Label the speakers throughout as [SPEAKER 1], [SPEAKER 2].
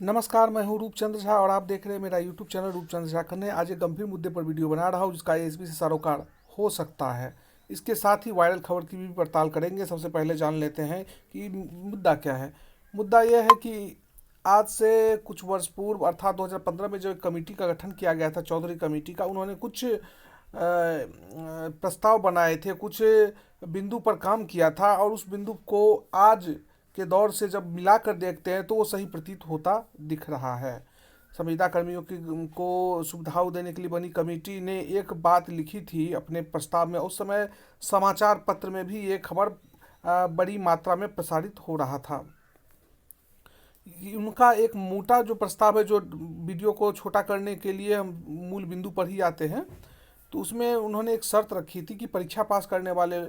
[SPEAKER 1] नमस्कार, मैं हूँ रूपचंद्र झा और आप देख रहे हैं मेरा यूट्यूब चैनल रूपचंद्र झा खन्ने। आज एक गंभीर मुद्दे पर वीडियो बना रहा हूँ जिसका एसबी से सरोकार हो सकता है। इसके साथ ही वायरल खबर की भी पड़ताल करेंगे। सबसे पहले जान लेते हैं कि मुद्दा क्या है। मुद्दा यह है कि आज से कुछ वर्ष पूर्व अर्थात 2015 में जो एक कमेटी का गठन किया गया था, चौधरी कमेटी का, उन्होंने कुछ प्रस्ताव बनाए थे, कुछ बिंदु पर काम किया था और उस बिंदु को आज के दौर से जब मिलाकर देखते हैं तो वो सही प्रतीत होता दिख रहा है। संविदा कर्मियों की को सुविधाओं देने के लिए बनी कमेटी ने एक बात लिखी थी अपने प्रस्ताव में। उस समय समाचार पत्र में भी ये खबर बड़ी मात्रा में प्रसारित हो रहा था। उनका एक मोटा जो प्रस्ताव है, जो वीडियो को छोटा करने के लिए हम मूल बिंदु पर ही आते हैं, तो उसमें उन्होंने एक शर्त रखी थी कि परीक्षा पास करने वाले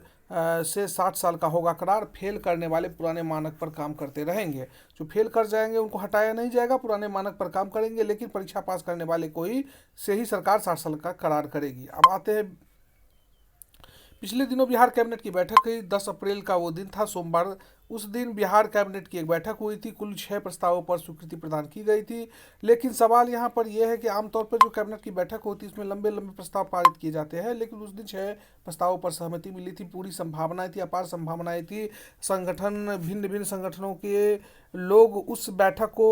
[SPEAKER 1] से 60 साल का होगा करार, फेल करने वाले पुराने मानक पर काम करते रहेंगे। जो फेल कर जाएंगे उनको हटाया नहीं जाएगा, पुराने मानक पर काम करेंगे, लेकिन परीक्षा पास करने वाले को ही से ही सरकार 60 साल का करार करेगी। अब आते हैं, पिछले दिनों बिहार कैबिनेट की बैठक हुई। 10 अप्रैल का वो दिन था, सोमवार। उस दिन बिहार कैबिनेट की एक बैठक हुई थी। कुल 6 प्रस्तावों पर स्वीकृति प्रदान की गई थी। लेकिन सवाल यहाँ पर यह है कि आमतौर पर जो कैबिनेट की बैठक होती है इसमें लंबे लंबे प्रस्ताव पारित किए जाते हैं, लेकिन उस दिन 6 प्रस्तावों पर सहमति मिली थी। पूरी संभावनाएं थी, अपार संभावनाएं थी। संगठन, भिन्न भिन्न संगठनों के लोग उस बैठक को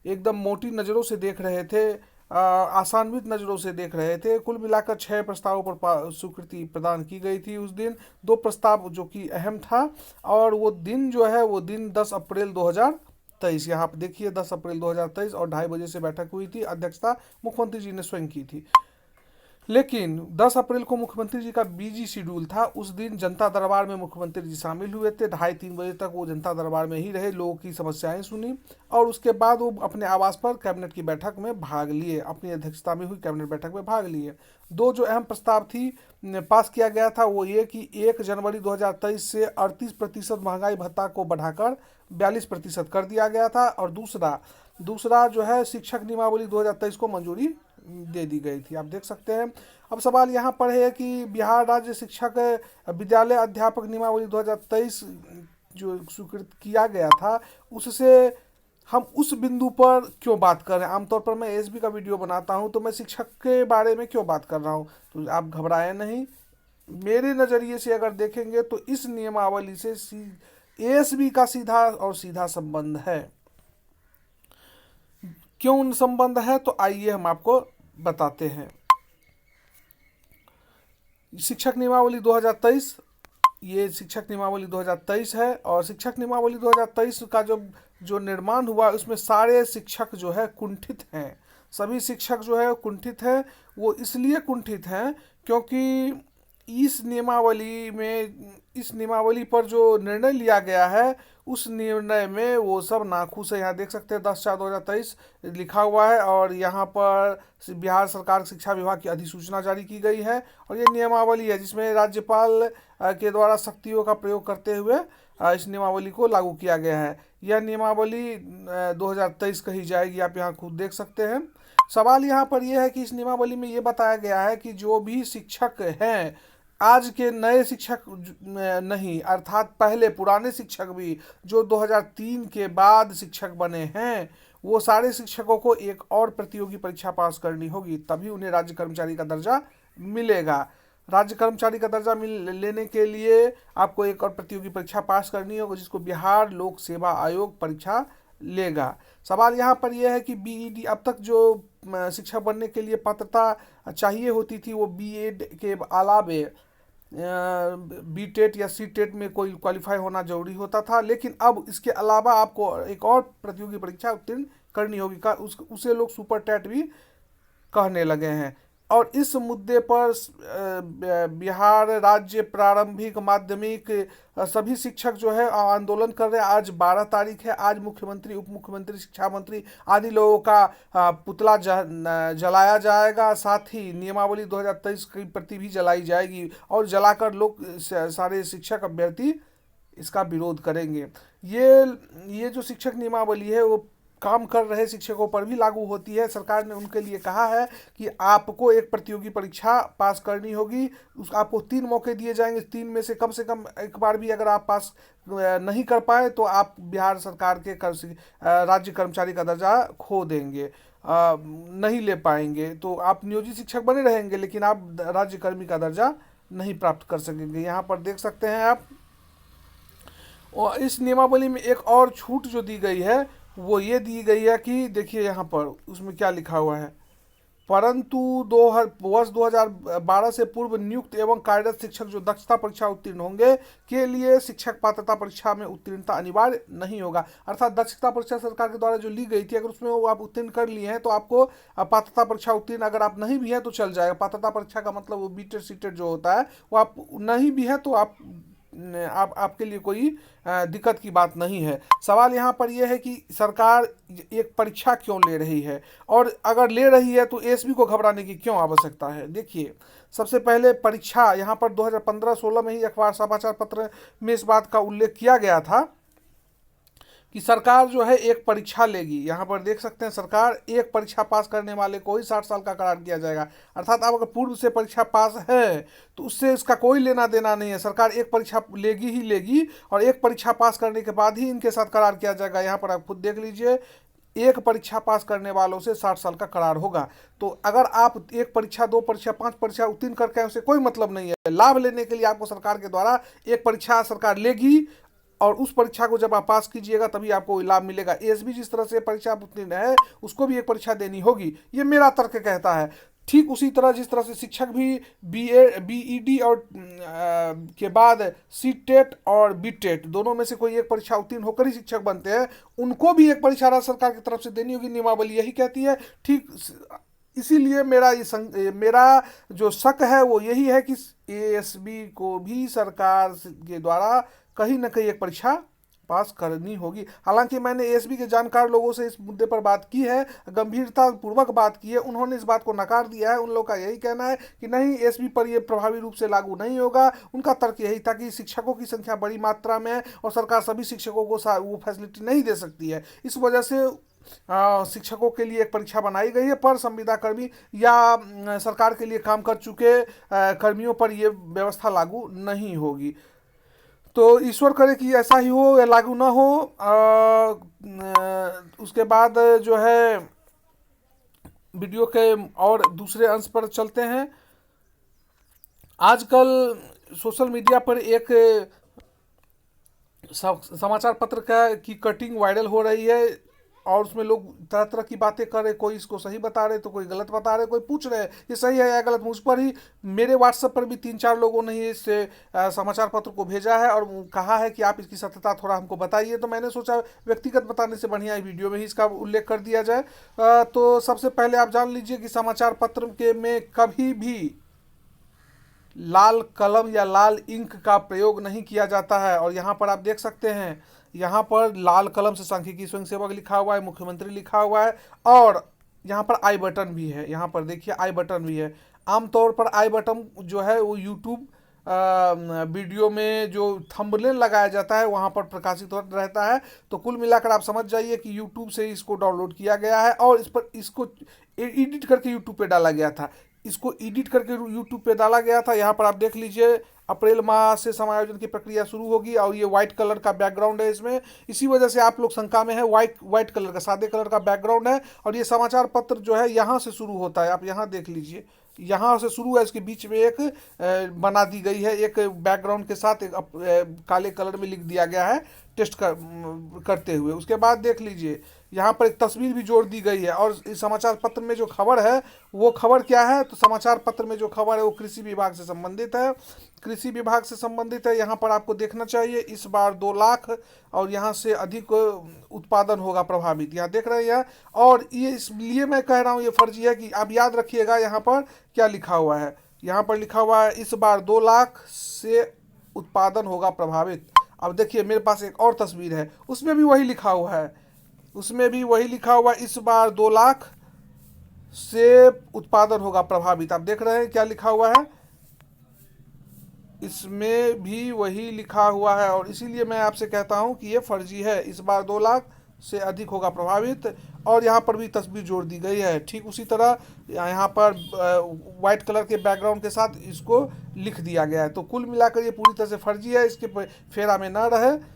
[SPEAKER 1] एकदम मोटी नज़रों से देख रहे थे, आसान्वित नज़रों से देख रहे थे। कुल मिलाकर 6 प्रस्तावों पर स्वीकृति प्रदान की गई थी उस दिन। 2 प्रस्ताव जो कि अहम था, और वो दिन जो है वो दिन 10 अप्रैल 2023, यहाँ पर देखिए 10 अप्रैल 2023 और 2:30 बजे से बैठक हुई थी। अध्यक्षता मुख्यमंत्री जी ने स्वयं की थी। लेकिन 10 अप्रैल को मुख्यमंत्री जी का बिजी शेड्यूल था। उस दिन जनता दरबार में मुख्यमंत्री जी शामिल हुए थे। 2:30-3 बजे तक वो जनता दरबार में ही रहे, लोगों की समस्याएं सुनी और उसके बाद वो अपने आवास पर कैबिनेट की बैठक में भाग लिए, अपनी अध्यक्षता में हुई कैबिनेट बैठक में भाग लिए। 2 जो अहम प्रस्ताव थी पास किया गया था वो ये कि 1 जनवरी 2023 से 38% महंगाई भत्ता को बढ़ाकर 42% कर दिया गया था, और दूसरा जो है शिक्षक नियमावली 2023 को मंजूरी दे दी गई थी। आप देख सकते हैं। अब सवाल यहाँ पर है कि बिहार राज्य शिक्षक विद्यालय अध्यापक नियमावली 2023 जो स्वीकृत किया गया था, उससे हम उस बिंदु पर क्यों बात कर रहे हैं। आमतौर पर मैं एसबी का वीडियो बनाता हूं तो मैं शिक्षक के बारे में क्यों बात कर रहा हूं, तो आप घबराएं नहीं। मेरे नज़रिए से अगर देखेंगे तो इस नियमावली से एसबी का सीधा और सीधा संबंध है। क्यों संबंध है, तो आइए हम आपको बताते हैं। शिक्षक नियमावली 2023, ये शिक्षक नियमावली 2023 है, और शिक्षक नियमावली 2023 का जो निर्माण हुआ उसमें सारे शिक्षक जो है कुंठित हैं। सभी शिक्षक जो है कुंठित हैं। वो इसलिए कुंठित हैं क्योंकि इस नियमावली पर जो निर्णय लिया गया है उस निर्णय में वो सब नाखुश है। यहाँ देख सकते हैं 10/4/2023 लिखा हुआ है, और यहाँ पर बिहार सरकार शिक्षा विभाग की अधिसूचना जारी की गई है, और ये नियमावली है जिसमें राज्यपाल के द्वारा शक्तियों का प्रयोग करते हुए इस नियमावली को लागू किया गया है। यह नियमावली 2023 कही जाएगी, आप यहाँ खुद देख सकते हैं। सवाल यहाँ पर यह है कि इस नियमावली में ये बताया गया है कि जो भी शिक्षक हैं, आज के नए शिक्षक नहीं, अर्थात पहले पुराने शिक्षक भी जो 2003 के बाद शिक्षक बने हैं, वो सारे शिक्षकों को एक और प्रतियोगी परीक्षा पास करनी होगी, तभी उन्हें राज्य कर्मचारी का दर्जा मिलेगा। राज्य कर्मचारी का दर्जा लेने के लिए आपको एक और प्रतियोगी परीक्षा पास करनी होगी, जिसको बिहार लोक सेवा आयोग परीक्षा लेगा। सवाल यहाँ पर यह है कि बीईडी, अब तक जो शिक्षक बनने के लिए पात्रता चाहिए होती थी वो बीएड के अलावे बीटेट या सीटेट में कोई क्वालिफाई होना जरूरी होता था, लेकिन अब इसके अलावा आपको एक और प्रतियोगी परीक्षा उत्तीर्ण करनी होगी। उसे लोग सुपर टेट भी कहने लगे हैं। और इस मुद्दे पर बिहार राज्य प्रारंभिक माध्यमिक सभी शिक्षक जो है आंदोलन कर रहे हैं। आज 12 तारीख है। आज मुख्यमंत्री, उप मुख्यमंत्री, शिक्षा मंत्री आदि लोगों का पुतला जलाया जाएगा। साथ ही नियमावली 2023 की प्रति भी जलाई जाएगी, और जलाकर लोग सारे शिक्षक अभ्यर्थी इसका विरोध करेंगे। ये जो शिक्षक नियमावली है वो काम कर रहे शिक्षकों पर भी लागू होती है। सरकार ने उनके लिए कहा है कि आपको एक प्रतियोगी परीक्षा पास करनी होगी, उस आपको 3 मौके दिए जाएंगे, 3 में से कम एक बार भी अगर आप पास नहीं कर पाए तो आप बिहार सरकार के राज्य कर्मचारी का दर्जा खो देंगे, नहीं ले पाएंगे। तो आप नियोजित शिक्षक बने रहेंगे लेकिन आप राज्य कर्मी का दर्जा नहीं प्राप्त कर सकेंगे। यहाँ पर देख सकते हैं आप। और इस नियमावली में एक और छूट जो दी गई है वो ये दी गई है कि देखिए यहाँ पर उसमें क्या लिखा हुआ है, परंतु वर्ष 2012 से पूर्व नियुक्त एवं कार्यरत शिक्षक जो दक्षता परीक्षा उत्तीर्ण होंगे के लिए शिक्षक पात्रता परीक्षा में उत्तीर्णता अनिवार्य नहीं होगा। अर्थात दक्षता परीक्षा सरकार के द्वारा जो ली गई थी, अगर उसमें वो आप उत्तीर्ण कर लिए हैं तो आपको पात्रता परीक्षा उत्तीर्ण, अगर आप नहीं भी है तो चल जाएगा। पात्रता परीक्षा का मतलब वो बीटेड सीटेड जो होता है वो आप नहीं भी है तो आपके लिए कोई दिक्कत की बात नहीं है। सवाल यहाँ पर यह है कि सरकार एक परीक्षा क्यों ले रही है, और अगर ले रही है तो एसबी को घबराने की क्यों आवश्यकता है। देखिए, सबसे पहले परीक्षा यहाँ पर 2015-16 में ही अखबार समाचार पत्र में इस बात का उल्लेख किया गया था कि सरकार जो है एक परीक्षा लेगी। यहाँ पर देख सकते हैं, सरकार एक परीक्षा पास करने वाले को ही 60 साल का करार किया जाएगा। अर्थात आप अगर पूर्व से परीक्षा पास है तो उससे इसका कोई लेना देना नहीं है। सरकार एक परीक्षा लेगी ही लेगी और एक परीक्षा पास करने के बाद ही इनके साथ करार किया जाएगा। यहाँ पर आप खुद देख लीजिए, एक परीक्षा पास करने वालों से 60 साल का करार होगा। तो अगर आप एक परीक्षा, 2 परीक्षा, 5 परीक्षा उत्तीर्ण करके उसे कोई मतलब नहीं है। लाभ लेने के लिए आपको सरकार के द्वारा एक परीक्षा सरकार लेगी और उस परीक्षा को जब आप पास कीजिएगा तभी आपको लाभ मिलेगा। एसबी जिस तरह से परीक्षा उत्तीर्ण है उसको भी एक परीक्षा देनी होगी, ये मेरा तर्क कहता है। ठीक उसी तरह जिस तरह से शिक्षक भी बीईडी और के बाद सीटेट और बीटेट दोनों में से कोई एक परीक्षा उत्तीर्ण होकर ही शिक्षक बनते हैं, उनको भी एक परीक्षा राज्य सरकार की तरफ से देनी होगी। नियमावली यही कहती है। ठीक इसीलिए मेरा जो शक है वो यही है कि एएसबी को भी सरकार के द्वारा कहीं ना कहीं एक परीक्षा पास करनी होगी। हालांकि मैंने एएसबी के जानकार लोगों से इस मुद्दे पर बात की है, गंभीरता पूर्वक बात की है, उन्होंने इस बात को नकार दिया है। उन लोगों का यही कहना है कि नहीं, एएसबी पर यह प्रभावी रूप से लागू नहीं होगा। उनका तर्क यही था कि शिक्षकों की संख्या बड़ी मात्रा में है और सरकार सभी शिक्षकों को वो फैसिलिटी नहीं दे सकती है। इस वजह से शिक्षकों के लिए एक परीक्षा बनाई गई है, पर संविदा कर्मी या सरकार के लिए काम कर चुके कर्मियों पर यह व्यवस्था लागू नहीं होगी। तो ईश्वर करे कि ऐसा ही हो या लागू ना हो। उसके बाद जो है वीडियो के और दूसरे अंश पर चलते हैं। आजकल सोशल मीडिया पर एक समाचार पत्र की कटिंग वायरल हो रही है और उसमें लोग तरह तरह की बातें कर रहे, कोई इसको सही बता रहे तो कोई गलत बता रहे, कोई पूछ रहे ये सही है या गलत। मुझ पर ही, मेरे व्हाट्सएप पर भी 3-4 लोगों ने इस समाचार पत्र को भेजा है और कहा है कि आप इसकी सत्यता थोड़ा हमको बताइए। तो मैंने सोचा व्यक्तिगत बताने से बढ़िया वीडियो में ही इसका उल्लेख कर दिया जाए। तो सबसे पहले आप जान लीजिए कि समाचार पत्र के में कभी भी लाल कलम या लाल इंक का प्रयोग नहीं किया जाता है। और यहाँ पर आप देख सकते हैं, यहाँ पर लाल कलम से सांख्यिकी स्वयंसेवक लिखा हुआ है, मुख्यमंत्री लिखा हुआ है और यहाँ पर आई बटन भी है। यहाँ पर देखिए आई बटन भी है। आमतौर पर आई बटन जो है वो यूट्यूब वीडियो में जो थंबनेल लगाया जाता है वहाँ पर प्रकाशित रहता है। तो कुल मिलाकर आप समझ जाइए कि यूट्यूब से इसको डाउनलोड किया गया है और इसको एडिट करके यूट्यूब पे डाला गया था। इसको एडिट करके यूट्यूब पे डाला गया था। यहाँ पर आप देख लीजिए, अप्रैल माह से समायोजन की प्रक्रिया शुरू होगी और ये व्हाइट कलर का बैकग्राउंड है इसमें। इसी वजह से आप लोग शंका में है, व्हाइट कलर का, सादे कलर का बैकग्राउंड है और ये समाचार पत्र जो है यहाँ से शुरू होता है। आप यहाँ देख लीजिए, यहाँ से शुरू है, इसके बीच में एक बना दी गई है, एक बैकग्राउंड के साथ एक काले कलर में लिख दिया गया है टेस्ट करते हुए। उसके बाद देख लीजिए यहाँ पर एक तस्वीर भी जोड़ दी गई है। और इस समाचार पत्र में जो खबर है वो खबर क्या है, तो समाचार पत्र में जो खबर है वो कृषि विभाग से संबंधित है। कृषि विभाग से संबंधित है। यहाँ पर आपको देखना चाहिए, इस बार 2 लाख और यहाँ से अधिक उत्पादन होगा प्रभावित, यहाँ देख रहे हैं। और ये इसलिए मैं कह रहा हूँ ये फर्जी है कि आप याद रखिएगा यहाँ पर क्या लिखा हुआ है। यहाँ पर लिखा हुआ है इस बार 2 लाख से उत्पादन होगा प्रभावित। अब देखिए मेरे पास एक और तस्वीर है, उसमें भी वही लिखा हुआ है, उसमें भी वही लिखा हुआ है, इस बार 2 लाख से उत्पादन होगा प्रभावित। आप देख रहे हैं क्या लिखा हुआ है, इसमें भी वही लिखा हुआ है। और इसीलिए मैं आपसे कहता हूं कि ये फर्जी है। इस बार 2 लाख से अधिक होगा प्रभावित। और यहाँ पर भी तस्वीर जोड़ दी गई है। ठीक उसी तरह यहाँ पर वाइट कलर के बैकग्राउंड के साथ इसको लिख दिया गया है। तो कुल मिलाकर ये पूरी तरह से फर्जी है, इसके फेरा में न रहे।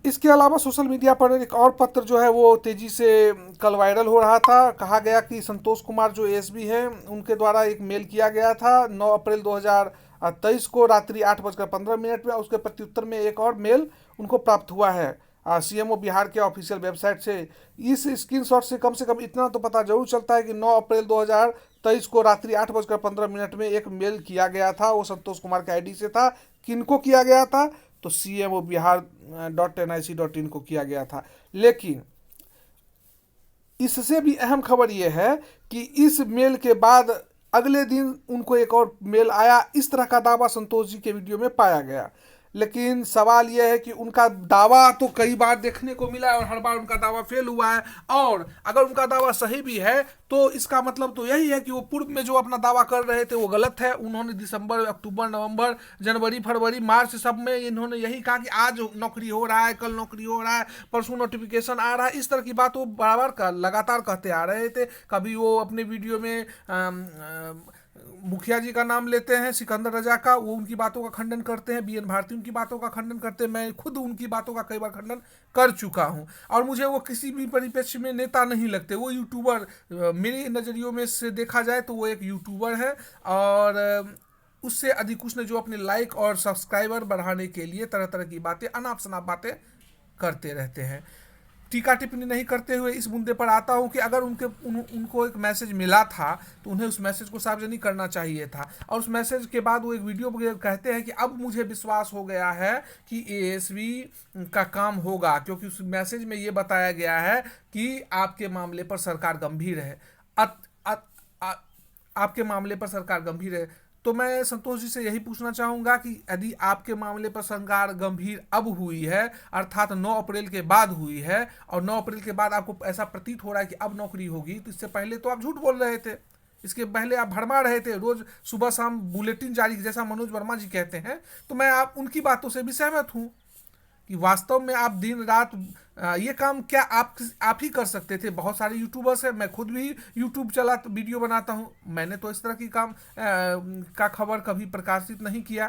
[SPEAKER 1] इसके अलावा सोशल मीडिया पर एक और पत्र जो है वो तेजी से कल वायरल हो रहा था। कहा गया कि संतोष कुमार जो एएसपी हैं उनके द्वारा एक मेल किया गया था 9 अप्रैल 2023 को रात्रि 8:15 में। उसके प्रत्युत्तर में एक और मेल उनको प्राप्त हुआ है सीएमओ बिहार के ऑफिशियल वेबसाइट से। इस स्क्रीनशॉट से कम इतना तो पता जरूर चलता है कि 9 अप्रैल 2023 को रात्रि 8:15 में एक मेल किया गया था, वो संतोष कुमार के आईडी से था। किनको किया गया था? तो CMOBihar.nic.in को किया गया था। लेकिन इससे भी अहम खबर यह है कि इस मेल के बाद अगले दिन उनको एक और मेल आया। इस तरह का दावा संतोष जी के वीडियो में पाया गया। लेकिन सवाल यह है कि उनका दावा तो कई बार देखने को मिला है और हर बार उनका दावा फेल हुआ है। और अगर उनका दावा सही भी है तो इसका मतलब तो यही है कि वो पूर्व में जो अपना दावा कर रहे थे वो गलत है। उन्होंने दिसंबर, अक्टूबर, नवंबर, जनवरी, फरवरी, मार्च सब में इन्होंने यही कहा कि आज नौकरी हो रहा है, कल नौकरी हो रहा है, परसों नोटिफिकेशन आ रहा है। इस तरह की बात वो बराबर लगातार कहते आ रहे थे। कभी वो अपने वीडियो में मुखिया जी का नाम लेते हैं, सिकंदर रजा का, वो उनकी बातों का खंडन करते हैं। BN भारती उनकी बातों का खंडन करते हैं। मैं खुद उनकी बातों का कई बार खंडन कर चुका हूं। और मुझे वो किसी भी परिप्रेक्ष्य में नेता नहीं लगते। वो यूट्यूबर, मेरे नज़रियों में से देखा जाए तो वो एक यूट्यूबर है। और उससे अधिक उसने जो अपने लाइक और सब्सक्राइबर बढ़ाने के लिए तरह तरह की बातें, अनाप शनाप बातें करते रहते हैं। टीका टिप्पणी नहीं करते हुए इस मुद्दे पर आता हूं कि अगर उनको एक मैसेज मिला था तो उन्हें उस मैसेज को सार्वजनिक करना चाहिए था। और उस मैसेज के बाद वो एक वीडियो कहते हैं कि अब मुझे विश्वास हो गया है कि एएसपी का काम होगा, क्योंकि उस मैसेज में ये बताया गया है कि आपके मामले पर सरकार गंभीर है। आपके मामले पर सरकार गंभीर है। तो मैं संतोष जी से यही पूछना चाहूँगा कि यदि आपके मामले पर सरकार गंभीर अब हुई है, अर्थात 9 अप्रैल के बाद हुई है, और 9 अप्रैल के बाद आपको ऐसा प्रतीत हो रहा है कि अब नौकरी होगी, तो इससे पहले तो आप झूठ बोल रहे थे। इसके पहले आप भरमा रहे थे, रोज सुबह शाम बुलेटिन जारी, जैसा मनोज वर्मा जी कहते हैं। तो मैं आप उनकी बातों से भी सहमत हूँ कि वास्तव में आप दिन रात ये काम क्या आप ही कर सकते थे। बहुत सारे यूट्यूबर्स हैं, मैं खुद भी यूट्यूब चला वीडियो बनाता हूँ। मैंने तो इस तरह की काम का खबर कभी प्रकाशित नहीं किया।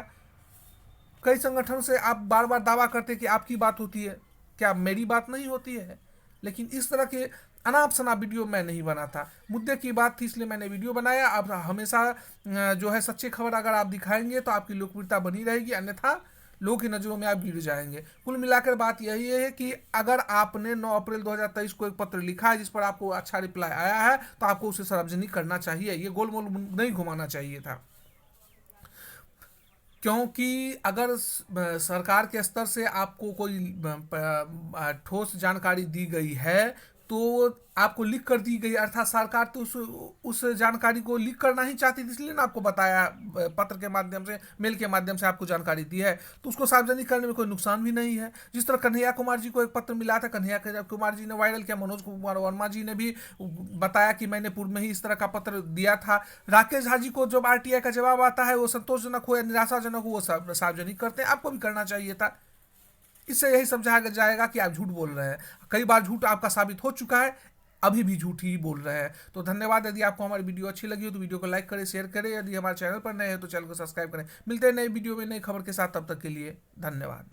[SPEAKER 1] कई संगठनों से आप बार बार दावा करते कि आपकी बात होती है, क्या मेरी बात नहीं होती है? लेकिन इस तरह के अनाप शनाप वीडियो मैं नहीं बनाता। मुद्दे की बात थी इसलिए मैंने वीडियो बनाया। अब हमेशा जो है सच्चे खबर अगर आप दिखाएंगे तो आपकी लोकप्रियता बनी रहेगी, अन्यथा लोगों की नज़रों में आप गिर जाएंगे। कुल मिलाकर बात यही है कि अगर आपने 9 अप्रैल 2023 को एक पत्र लिखा है जिस पर आपको अच्छा रिप्लाई आया है तो आपको उसे सार्वजनिक करना चाहिए। ये गोल मोल नहीं घुमाना चाहिए था। क्योंकि अगर सरकार के स्तर से आपको कोई ठोस जानकारी दी गई है तो आपको लीक कर दी गई, अर्थात सरकार तो उस जानकारी को लीक करना ही चाहती थी, इसलिए ना आपको बताया, पत्र के माध्यम से, मेल के माध्यम से आपको जानकारी दी है। तो उसको सार्वजनिक करने में कोई नुकसान भी नहीं है। जिस तरह कन्हैया कुमार जी को एक पत्र मिला था, कन्हैया कुमार जी ने वायरल किया, मनोज कुमार वर्मा जी ने भी बताया कि मैंने पूर्व में ही इस तरह का पत्र दिया था। राकेश झा जी को जब RTI का जवाब आता है, वो संतोषजनक हो या निराशाजनक हो, वो सार्वजनिक करते हैं। आपको भी करना चाहिए था। इससे यही समझाया जाएगा कि आप झूठ बोल रहे हैं। कई बार झूठ आपका साबित हो चुका है, अभी भी झूठ ही बोल रहे हैं। तो धन्यवाद। यदि आपको हमारी वीडियो अच्छी लगी हो तो वीडियो को लाइक करें, शेयर करें। यदि हमारे चैनल पर नए हैं तो चैनल को सब्सक्राइब करें। मिलते हैं नए वीडियो में नई खबर के साथ, तब तक के लिए धन्यवाद।